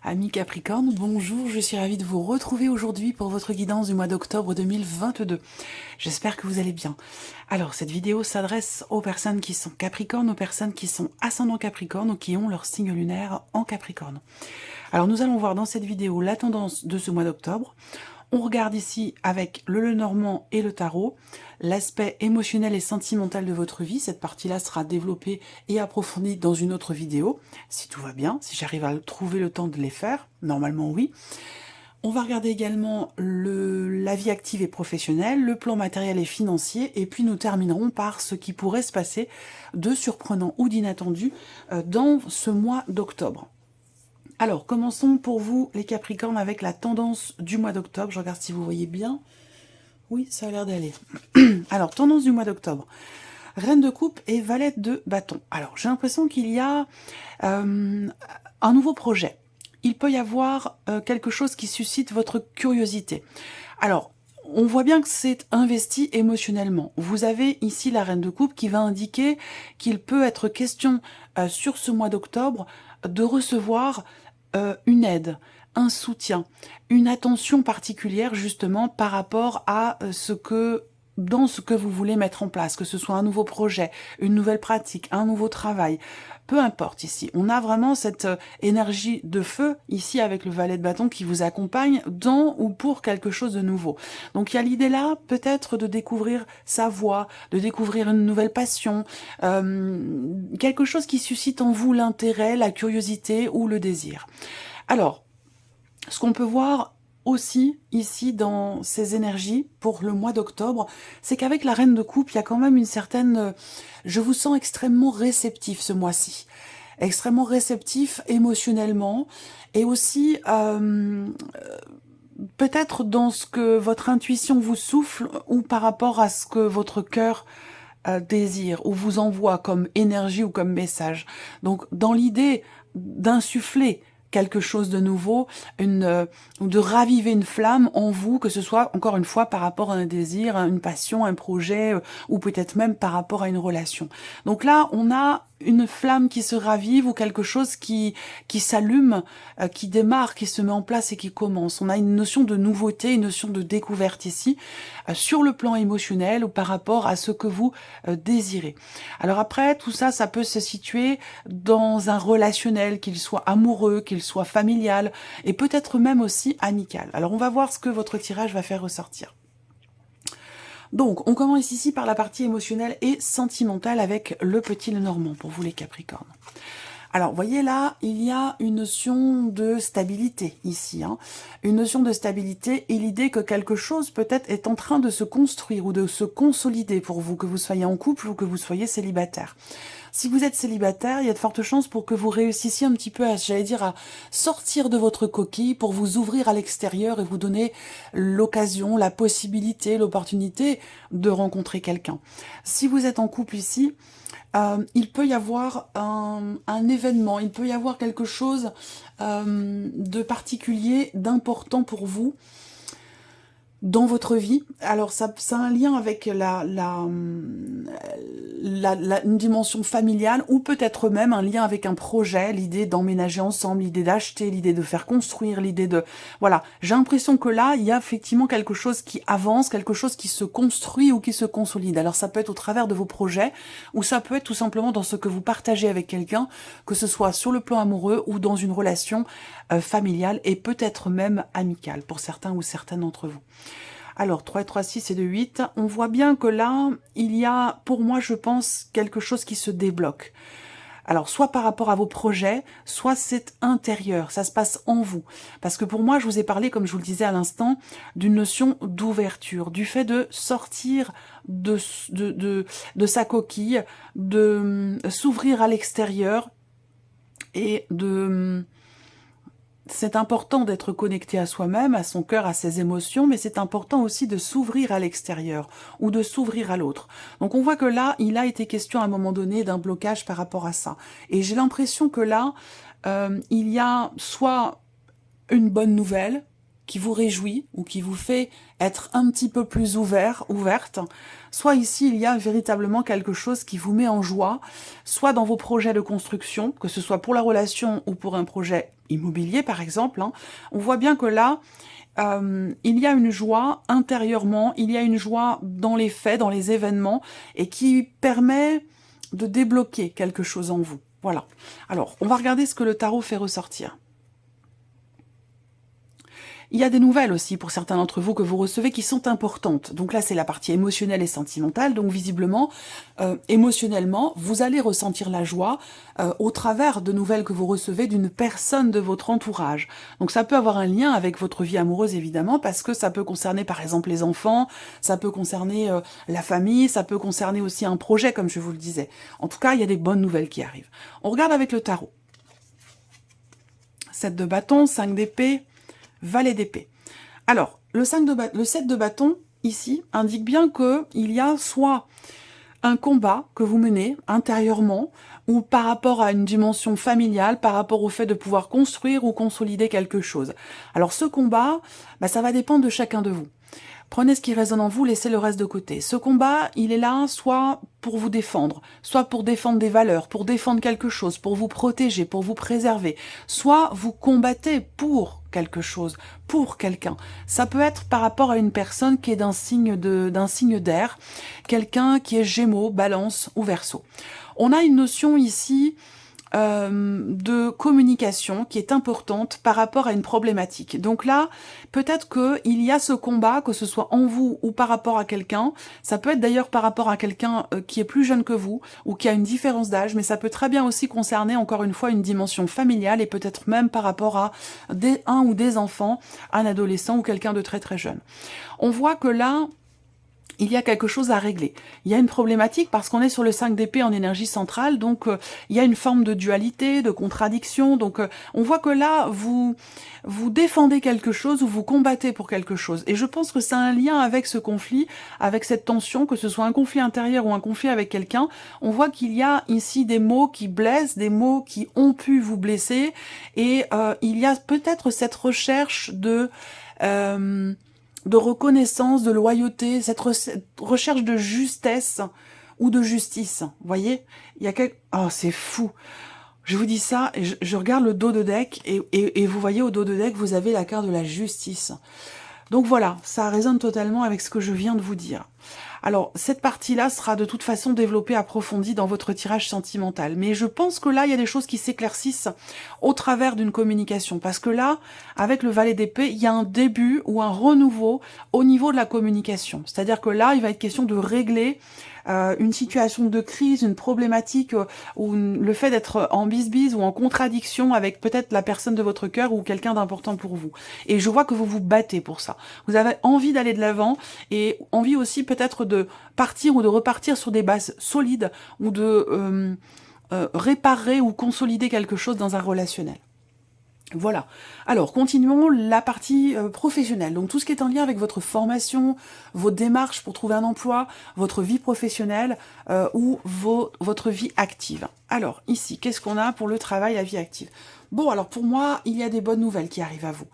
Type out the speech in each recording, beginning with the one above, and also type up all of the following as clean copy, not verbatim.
Amis Capricorne, bonjour, je suis ravie de vous retrouver aujourd'hui pour votre guidance du mois d'octobre 2022. J'espère que vous allez bien. Alors, cette vidéo s'adresse aux personnes qui sont Capricorne, aux personnes qui sont ascendant Capricorne ou qui ont leur signe lunaire en Capricorne. Alors, nous allons voir dans cette vidéo la tendance de ce mois d'octobre. On regarde ici avec le Lenormand et le tarot, l'aspect émotionnel et sentimental de votre vie. Cette partie-là sera développée et approfondie dans une autre vidéo, si tout va bien, si j'arrive à trouver le temps de les faire. Normalement, oui. On va regarder également la vie active et professionnelle, le plan matériel et financier, et puis nous terminerons par ce qui pourrait se passer de surprenant ou d'inattendu dans ce mois d'octobre. Alors, commençons pour vous, les Capricornes, avec la tendance du mois d'octobre. Je regarde si vous voyez bien. Oui, ça a l'air d'aller. Alors, tendance du mois d'octobre. Reine de coupe et valette de bâton. Alors, j'ai l'impression qu'il y a un nouveau projet. Il peut y avoir quelque chose qui suscite votre curiosité. Alors, on voit bien que c'est investi émotionnellement. Vous avez ici la reine de coupe qui va indiquer qu'il peut être question sur ce mois d'octobre de recevoir une aide, un soutien, une attention particulière justement par rapport à ce que vous voulez mettre en place, que ce soit un nouveau projet, une nouvelle pratique, un nouveau travail, peu importe ici. On a vraiment cette énergie de feu ici avec le valet de bâton qui vous accompagne dans ou pour quelque chose de nouveau. Donc il y a l'idée là peut-être de découvrir sa voie, de découvrir une nouvelle passion, quelque chose qui suscite en vous l'intérêt, la curiosité ou le désir. Alors, ce qu'on peut voir aussi ici dans ces énergies pour le mois d'octobre, c'est qu'avec la reine de coupe, il y a quand même une certaine... je vous sens extrêmement réceptif ce mois-ci. Extrêmement réceptif émotionnellement et aussi peut-être dans ce que votre intuition vous souffle ou par rapport à ce que votre cœur désir ou vous envoie comme énergie ou comme message. Donc dans l'idée d'insuffler quelque chose de nouveau, de raviver une flamme en vous, que ce soit, encore une fois, par rapport à un désir, à une passion, un projet, ou peut-être même par rapport à une relation. Donc là, on a une flamme qui se ravive ou quelque chose qui s'allume, qui démarre, qui se met en place et qui commence. On a une notion de nouveauté, une notion de découverte ici, sur le plan émotionnel ou par rapport à ce que vous désirez. Alors après, tout ça, ça peut se situer dans un relationnel, qu'il soit amoureux, qu'il soit familial, et peut-être même aussi amical. Alors on va voir ce que votre tirage va faire ressortir. Donc, on commence ici par la partie émotionnelle et sentimentale avec le petit Lenormand, pour vous les Capricornes. Alors, vous voyez là, il y a une notion de stabilité ici, hein. Une notion de stabilité et l'idée que quelque chose peut-être est en train de se construire ou de se consolider pour vous, que vous soyez en couple ou que vous soyez célibataire. Si vous êtes célibataire, il y a de fortes chances pour que vous réussissiez un petit peu à, j'allais dire, à sortir de votre coquille pour vous ouvrir à l'extérieur et vous donner l'occasion, la possibilité, l'opportunité de rencontrer quelqu'un. Si vous êtes en couple ici, il peut y avoir un événement, il peut y avoir quelque chose de particulier, d'important pour vous, dans votre vie. Alors ça a un lien avec une dimension familiale ou peut-être même un lien avec un projet, l'idée d'emménager ensemble, l'idée d'acheter, l'idée de faire construire, l'idée de... Voilà, j'ai l'impression que là, il y a effectivement quelque chose qui avance, quelque chose qui se construit ou qui se consolide. Alors ça peut être au travers de vos projets ou ça peut être tout simplement dans ce que vous partagez avec quelqu'un, que ce soit sur le plan amoureux ou dans une relation familiale et peut-être même amicale pour certains ou certaines d'entre vous. Alors, 3 et 3, 6 et 2, 8. On voit bien que là, il y a, pour moi, je pense, quelque chose qui se débloque. Alors, soit par rapport à vos projets, soit c'est intérieur, ça se passe en vous. Parce que pour moi, je vous ai parlé, comme je vous le disais à l'instant, d'une notion d'ouverture, du fait de sortir de sa coquille, de s'ouvrir à l'extérieur et de... C'est important d'être connecté à soi-même, à son cœur, à ses émotions, mais c'est important aussi de s'ouvrir à l'extérieur ou de s'ouvrir à l'autre. Donc on voit que là, il a été question à un moment donné d'un blocage par rapport à ça. Et j'ai l'impression que là, il y a soit une bonne nouvelle qui vous réjouit ou qui vous fait être un petit peu plus ouverte, soit ici il y a véritablement quelque chose qui vous met en joie, soit dans vos projets de construction, que ce soit pour la relation ou pour un projet immobilier par exemple, hein, on voit bien que là, il y a une joie intérieurement, il y a une joie dans les faits, dans les événements, et qui permet de débloquer quelque chose en vous. Voilà. Alors, on va regarder ce que le tarot fait ressortir. Il y a des nouvelles aussi pour certains d'entre vous que vous recevez qui sont importantes. Donc là, c'est la partie émotionnelle et sentimentale. Donc visiblement, émotionnellement, vous allez ressentir la joie au travers de nouvelles que vous recevez d'une personne de votre entourage. Donc ça peut avoir un lien avec votre vie amoureuse, évidemment, parce que ça peut concerner par exemple les enfants, ça peut concerner la famille, ça peut concerner aussi un projet, comme je vous le disais. En tout cas, il y a des bonnes nouvelles qui arrivent. On regarde avec le tarot. 7 de bâton, 5 d'épée, valet d'épée. Alors, le 7 de bâton, ici, indique bien qu'il y a soit un combat que vous menez intérieurement, ou par rapport à une dimension familiale, par rapport au fait de pouvoir construire ou consolider quelque chose. Alors ce combat, ça va dépendre de chacun de vous. Prenez ce qui résonne en vous, laissez le reste de côté. Ce combat, il est là soit pour vous défendre, soit pour défendre des valeurs, pour défendre quelque chose, pour vous protéger, pour vous préserver. Soit vous combattez pour quelque chose, pour quelqu'un. Ça peut être par rapport à une personne qui est d'un signe d'air, quelqu'un qui est Gémeaux, Balance ou Verseau. On a une notion ici de communication qui est importante par rapport à une problématique. Donc là, peut-être qu'il y a ce combat, que ce soit en vous ou par rapport à quelqu'un. Ça peut être d'ailleurs par rapport à quelqu'un qui est plus jeune que vous ou qui a une différence d'âge, mais ça peut très bien aussi concerner encore une fois une dimension familiale et peut-être même par rapport à un ou des enfants, un adolescent ou quelqu'un de très très jeune. On voit que là, il y a quelque chose à régler. Il y a une problématique parce qu'on est sur le 5 d'épée en énergie centrale, donc il y a une forme de dualité, de contradiction, donc on voit que là, vous défendez quelque chose ou vous combattez pour quelque chose. Et je pense que c'est un lien avec ce conflit, avec cette tension, que ce soit un conflit intérieur ou un conflit avec quelqu'un. On voit qu'il y a ici des mots qui blessent, des mots qui ont pu vous blesser, et il y a peut-être cette recherche de reconnaissance, de loyauté, cette recherche de justesse ou de justice. Vous voyez, il y a quelque... Oh, c'est fou. Je vous dis ça, et je regarde le dos de deck, et vous voyez au dos de deck, vous avez la carte de la justice. Donc voilà, ça résonne totalement avec ce que je viens de vous dire. Alors, cette partie-là sera de toute façon développée, approfondie dans votre tirage sentimental. Mais je pense que là, il y a des choses qui s'éclaircissent au travers d'une communication. Parce que là, avec le valet d'épée, il y a un début ou un renouveau au niveau de la communication. C'est-à-dire que là, il va être question de régler une situation de crise, une problématique, ou le fait d'être en bisbise ou en contradiction avec peut-être la personne de votre cœur ou quelqu'un d'important pour vous. Et je vois que vous vous battez pour ça. Vous avez envie d'aller de l'avant et envie aussi peut-être de partir ou de repartir sur des bases solides ou de réparer ou consolider quelque chose dans un relationnel. Voilà. Alors, continuons la partie professionnelle. Donc, tout ce qui est en lien avec votre formation, vos démarches pour trouver un emploi, votre vie professionnelle ou votre vie active. Alors, ici, qu'est-ce qu'on a pour le travail, la vie active? Bon, alors pour moi, il y a des bonnes nouvelles qui arrivent à vous.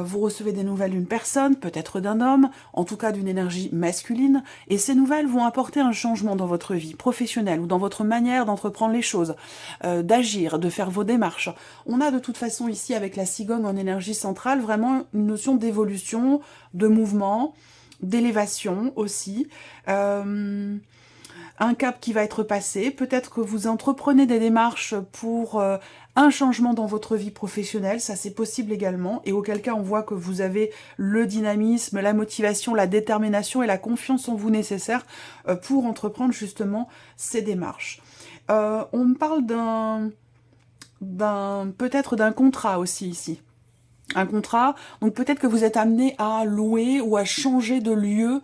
Vous recevez des nouvelles d'une personne, peut-être d'un homme, en tout cas d'une énergie masculine, et ces nouvelles vont apporter un changement dans votre vie professionnelle ou dans votre manière d'entreprendre les choses, d'agir, de faire vos démarches. On a de toute façon ici, avec la cigogne en énergie centrale, vraiment une notion d'évolution, de mouvement, d'élévation aussi. Un cap qui va être passé, peut-être que vous entreprenez des démarches pour un changement dans votre vie professionnelle, ça c'est possible également, et auquel cas on voit que vous avez le dynamisme, la motivation, la détermination et la confiance en vous nécessaire pour entreprendre justement ces démarches. On me parle peut-être d'un contrat aussi ici. Un contrat, donc peut-être que vous êtes amené à louer ou à changer de lieu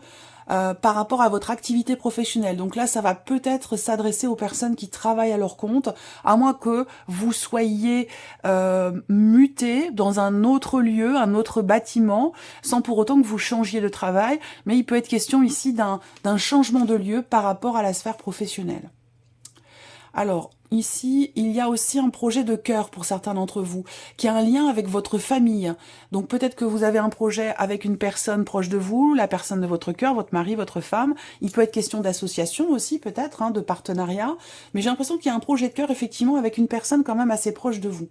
par rapport à votre activité professionnelle. Donc là, ça va peut-être s'adresser aux personnes qui travaillent à leur compte, à moins que vous soyez muté dans un autre lieu, un autre bâtiment, sans pour autant que vous changiez de travail. Mais il peut être question ici d'un changement de lieu par rapport à la sphère professionnelle. Alors, ici, il y a aussi un projet de cœur pour certains d'entre vous, qui a un lien avec votre famille. Donc peut-être que vous avez un projet avec une personne proche de vous, la personne de votre cœur, votre mari, votre femme. Il peut être question d'association aussi, peut-être, hein, de partenariat. Mais j'ai l'impression qu'il y a un projet de cœur, effectivement, avec une personne quand même assez proche de vous.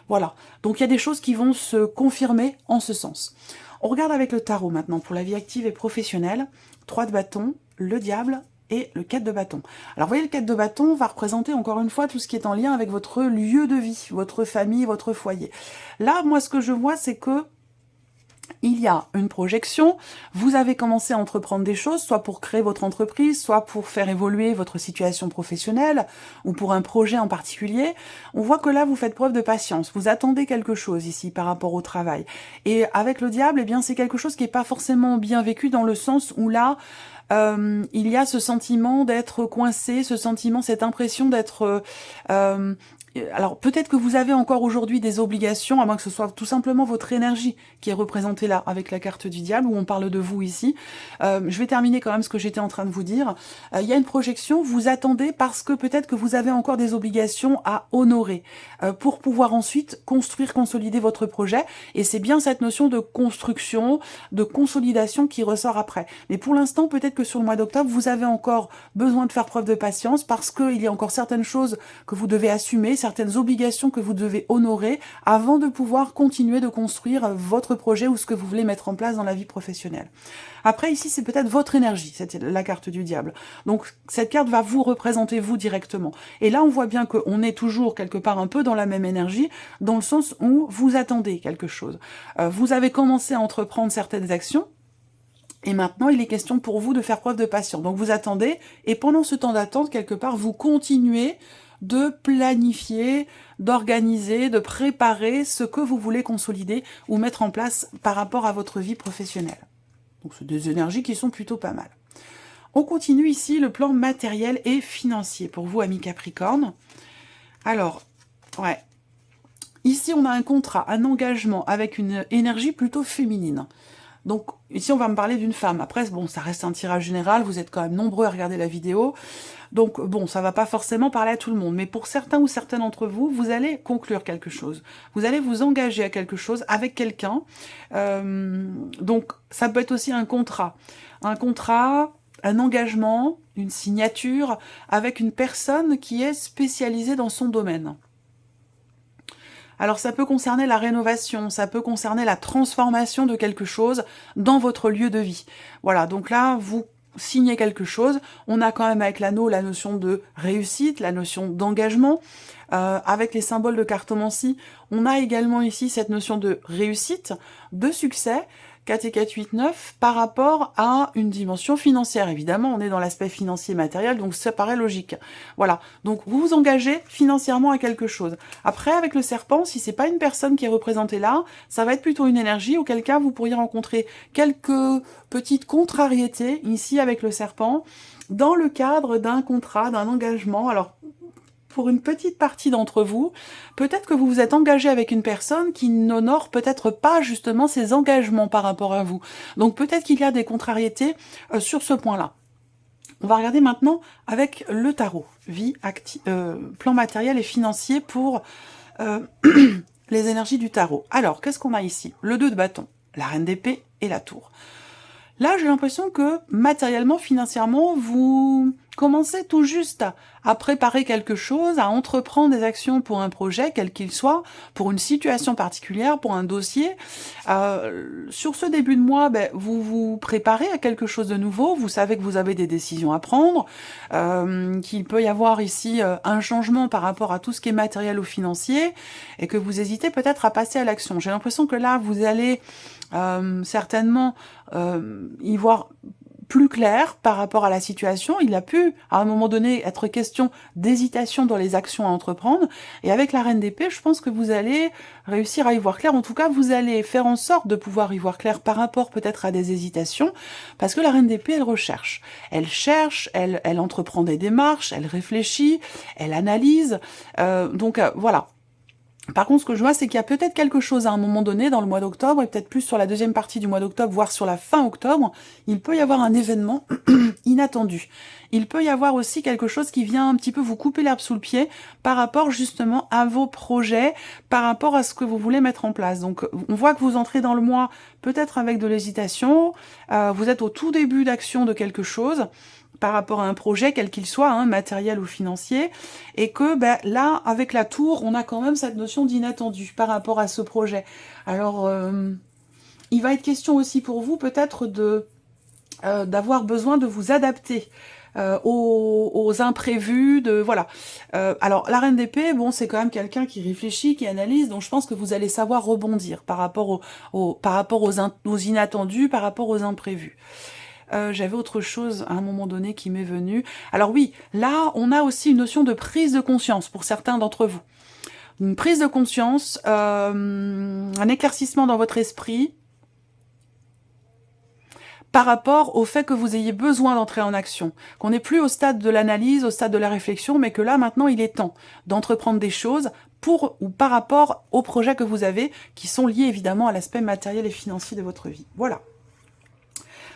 Voilà. Donc il y a des choses qui vont se confirmer en ce sens. On regarde avec le tarot maintenant, pour la vie active et professionnelle. 3 de bâton, le diable et le 4 de bâton. Alors vous voyez, le 4 de bâton va représenter encore une fois tout ce qui est en lien avec votre lieu de vie, votre famille, votre foyer. Là, moi, ce que je vois, c'est que il y a une projection, vous avez commencé à entreprendre des choses, soit pour créer votre entreprise, soit pour faire évoluer votre situation professionnelle, ou pour un projet en particulier. On voit que là, vous faites preuve de patience, vous attendez quelque chose ici par rapport au travail. Et avec le diable, eh bien, c'est quelque chose qui n'est pas forcément bien vécu dans le sens où là, il y a ce sentiment d'être coincé, ce sentiment, cette impression d'être... alors peut-être que vous avez encore aujourd'hui des obligations, à moins que ce soit tout simplement votre énergie qui est représentée là, avec la carte du diable, où on parle de vous ici. Je vais terminer quand même ce que j'étais en train de vous dire. Il y a une projection, vous attendez parce que peut-être que vous avez encore des obligations à honorer, pour pouvoir ensuite construire, consolider votre projet, et c'est bien cette notion de construction, de consolidation qui ressort après. Mais pour l'instant, peut-être que sur le mois d'octobre, vous avez encore besoin de faire preuve de patience, parce qu'il y a encore certaines choses que vous devez assumer, certaines obligations que vous devez honorer avant de pouvoir continuer de construire votre projet ou ce que vous voulez mettre en place dans la vie professionnelle. Après, ici, c'est peut-être votre énergie, c'est la carte du diable. Donc, cette carte va vous représenter vous directement. Et là, on voit bien qu'on est toujours quelque part un peu dans la même énergie, dans le sens où vous attendez quelque chose. Vous avez commencé à entreprendre certaines actions, et maintenant, il est question pour vous de faire preuve de patience. Donc, vous attendez, et pendant ce temps d'attente, quelque part, vous continuez de planifier, d'organiser, de préparer ce que vous voulez consolider ou mettre en place par rapport à votre vie professionnelle. Donc, c'est des énergies qui sont plutôt pas mal. On continue ici le plan matériel et financier pour vous, amis Capricorne. Alors, ouais. Ici, on a un contrat, un engagement avec une énergie plutôt féminine. Donc, ici, on va me parler d'une femme. Après, bon, ça reste un tirage général. Vous êtes quand même nombreux à regarder la vidéo. Donc, bon, ça va pas forcément parler à tout le monde. Mais pour certains ou certaines d'entre vous, vous allez conclure quelque chose. Vous allez vous engager à quelque chose avec quelqu'un. Donc, ça peut être aussi un contrat. Un contrat, un engagement, une signature avec une personne qui est spécialisée dans son domaine. Alors ça peut concerner la rénovation, ça peut concerner la transformation de quelque chose dans votre lieu de vie. Voilà, donc là, vous signez quelque chose. On a quand même avec l'anneau la notion de réussite, la notion d'engagement. Avec les symboles de cartomancie, on a également ici cette notion de réussite, de succès, 4 et 4, 8, 9, par rapport à une dimension financière. Évidemment, on est dans l'aspect financier matériel, donc ça paraît logique. Voilà, donc vous vous engagez financièrement à quelque chose. Après, avec le serpent, si c'est pas une personne qui est représentée là, ça va être plutôt une énergie, auquel cas vous pourriez rencontrer quelques petites contrariétés, ici avec le serpent, dans le cadre d'un contrat, d'un engagement. Alors, pour une petite partie d'entre vous, peut-être que vous vous êtes engagé avec une personne qui n'honore peut-être pas justement ses engagements par rapport à vous. Donc peut-être qu'il y a des contrariétés sur ce point-là. On va regarder maintenant avec le tarot, vie, plan matériel et financier pour euh, les énergies du tarot. Alors, qu'est-ce qu'on a ici? Le 2 de bâton, la reine d'épée et la tour. Là, j'ai l'impression que matériellement, financièrement, vous commencez tout juste à préparer quelque chose, à entreprendre des actions pour un projet, quel qu'il soit, pour une situation particulière, pour un dossier. Sur ce début de mois, vous vous préparez à quelque chose de nouveau, vous savez que vous avez des décisions à prendre, qu'il peut y avoir ici un changement par rapport à tout ce qui est matériel ou financier, et que vous hésitez peut-être à passer à l'action. J'ai l'impression que là, vous allez certainement y voir plus clair par rapport à la situation. Il a pu, à un moment donné, être question d'hésitation dans les actions à entreprendre. Et avec la reine d'épée, je pense que vous allez réussir à y voir clair. En tout cas, vous allez faire en sorte de pouvoir y voir clair par rapport peut-être à des hésitations. Parce que la reine d'épée, elle recherche. Elle cherche, elle entreprend des démarches, elle réfléchit, elle analyse. Voilà. Par contre, ce que je vois, c'est qu'il y a peut-être quelque chose à un moment donné dans le mois d'octobre, et peut-être plus sur la deuxième partie du mois d'octobre, voire sur la fin octobre, il peut y avoir un événement inattendu. Il peut y avoir aussi quelque chose qui vient un petit peu vous couper l'herbe sous le pied par rapport justement à vos projets, par rapport à ce que vous voulez mettre en place. Donc on voit que vous entrez dans le mois peut-être avec de l'hésitation, vous êtes au tout début d'action de quelque chose, par rapport à un projet, quel qu'il soit, hein, matériel ou financier, et que là, avec la tour, on a quand même cette notion d'inattendu par rapport à ce projet. Alors, il va être question aussi pour vous peut-être d'avoir besoin de vous adapter aux imprévus, voilà. Alors, la reine d'épée, bon, c'est quand même quelqu'un qui réfléchit, qui analyse, donc je pense que vous allez savoir rebondir par rapport aux inattendus, par rapport aux imprévus. J'avais autre chose à un moment donné qui m'est venu. Alors oui, là, on a aussi une notion de prise de conscience pour certains d'entre vous. Une prise de conscience, un éclaircissement dans votre esprit par rapport au fait que vous ayez besoin d'entrer en action. Qu'on n'est plus au stade de l'analyse, au stade de la réflexion, mais que là, maintenant, il est temps d'entreprendre des choses pour ou par rapport aux projets que vous avez, qui sont liés évidemment à l'aspect matériel et financier de votre vie. Voilà.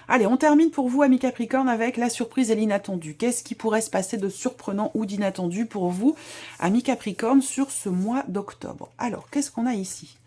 Allez, on termine pour vous, amis Capricorne, avec la surprise et l'inattendu. Qu'est-ce qui pourrait se passer de surprenant ou d'inattendu pour vous, amis Capricorne, sur ce mois d'octobre? Alors, qu'est-ce qu'on a ici?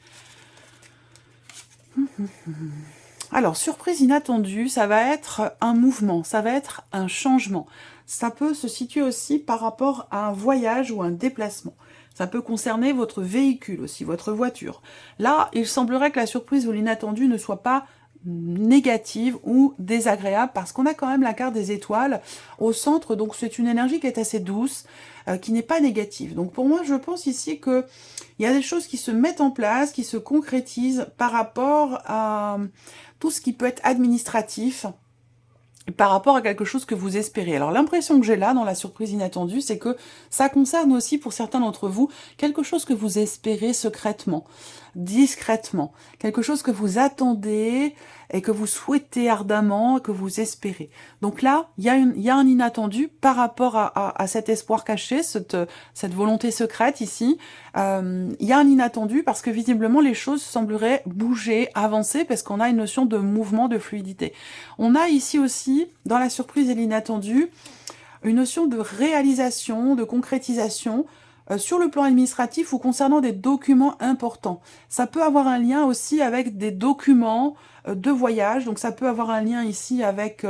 Alors, surprise inattendue, ça va être un mouvement, ça va être un changement. Ça peut se situer aussi par rapport à un voyage ou un déplacement. Ça peut concerner votre véhicule aussi, votre voiture. Là, il semblerait que la surprise ou l'inattendu ne soit pas négative ou désagréable, parce qu'on a quand même la carte des étoiles au centre, donc c'est une énergie qui est assez douce, qui n'est pas négative. Donc pour moi, je pense ici que il y a des choses qui se mettent en place, qui se concrétisent par rapport à tout ce qui peut être administratif, par rapport à quelque chose que vous espérez. Alors l'impression que j'ai là, dans la surprise inattendue, c'est que ça concerne aussi, pour certains d'entre vous, quelque chose que vous espérez secrètement, discrètement, quelque chose que vous attendez et que vous souhaitez ardemment, que vous espérez. Donc là, il y a un inattendu par rapport à cet espoir caché, cette volonté secrète ici. Il y a un inattendu parce que visiblement les choses sembleraient bouger, avancer, parce qu'on a une notion de mouvement, de fluidité. On a ici aussi, dans la surprise et l'inattendu, une notion de réalisation, de concrétisation, sur le plan administratif ou concernant des documents importants. Ça peut avoir un lien aussi avec des documents de voyage, donc ça peut avoir un lien ici avec...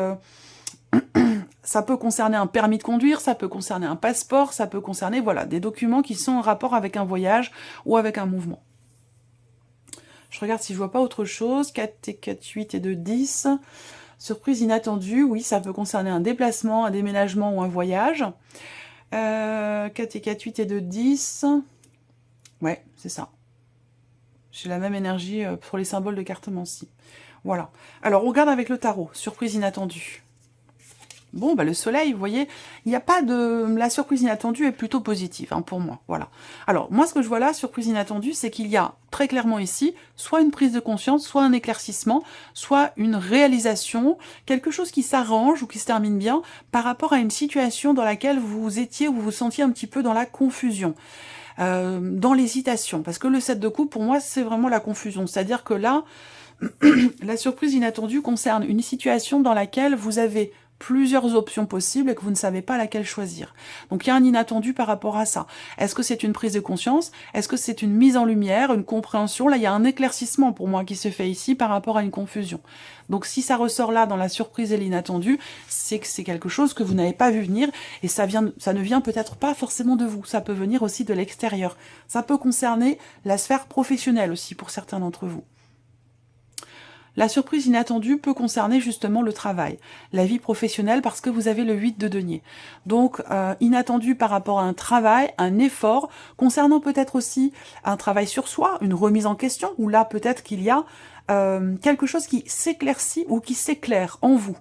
ça peut concerner un permis de conduire, ça peut concerner un passeport, ça peut concerner voilà, des documents qui sont en rapport avec un voyage ou avec un mouvement. Je regarde si je vois pas autre chose. 4 et 4, 8 et 2, 10. Surprise inattendue, oui, ça peut concerner un déplacement, un déménagement ou un voyage. 4 et 4, 8 et 2, 10. Ouais, c'est ça. J'ai la même énergie pour les symboles de cartomancie. Voilà. Alors, on regarde avec le tarot. Surprise inattendue. Bon, le soleil, vous voyez, il n'y a pas de... La surprise inattendue est plutôt positive, hein, pour moi, voilà. Alors, moi, ce que je vois là, surprise inattendue, c'est qu'il y a très clairement ici, soit une prise de conscience, soit un éclaircissement, soit une réalisation, quelque chose qui s'arrange ou qui se termine bien par rapport à une situation dans laquelle vous étiez ou vous vous sentiez un petit peu dans la confusion. Dans l'hésitation, parce que le 7 de coupe, pour moi, c'est vraiment la confusion. C'est-à-dire que là, la surprise inattendue concerne une situation dans laquelle vous avez plusieurs options possibles et que vous ne savez pas laquelle choisir. Donc il y a un inattendu par rapport à ça. Est-ce que c'est une prise de conscience? Est-ce que c'est une mise en lumière, une compréhension? Là, il y a un éclaircissement pour moi qui se fait ici par rapport à une confusion. Donc si ça ressort là dans la surprise et l'inattendu, c'est que c'est quelque chose que vous n'avez pas vu venir et ça ne vient peut-être pas forcément de vous. Ça peut venir aussi de l'extérieur. Ça peut concerner la sphère professionnelle aussi pour certains d'entre vous. La surprise inattendue peut concerner justement le travail, la vie professionnelle, parce que vous avez le 8 de denier. Donc, inattendu par rapport à un travail, un effort, concernant peut-être aussi un travail sur soi, une remise en question, où là, peut-être qu'il y a quelque chose qui s'éclaircit ou qui s'éclaire en vous,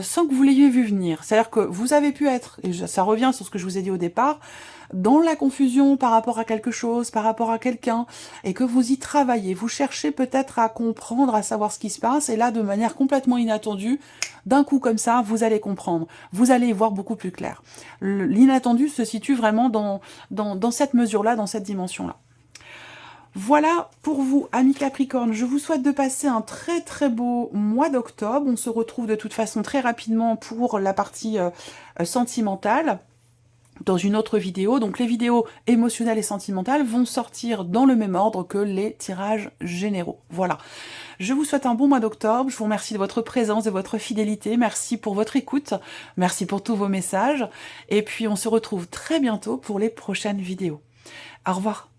sans que vous l'ayez vu venir. C'est-à-dire que vous avez pu être, et ça revient sur ce que je vous ai dit au départ, dans la confusion par rapport à quelque chose, par rapport à quelqu'un, et que vous y travaillez, vous cherchez peut-être à comprendre, à savoir ce qui se passe, et là, de manière complètement inattendue, d'un coup comme ça, vous allez comprendre, vous allez y voir beaucoup plus clair. L'inattendu se situe vraiment dans cette mesure-là, dans cette dimension-là. Voilà pour vous, amis Capricorne. Je vous souhaite de passer un très très beau mois d'octobre. On se retrouve de toute façon très rapidement pour la partie sentimentale dans une autre vidéo. Donc les vidéos émotionnelles et sentimentales vont sortir dans le même ordre que les tirages généraux. Voilà. Je vous souhaite un bon mois d'octobre. Je vous remercie de votre présence, de votre fidélité. Merci pour votre écoute. Merci pour tous vos messages. Et puis on se retrouve très bientôt pour les prochaines vidéos. Au revoir.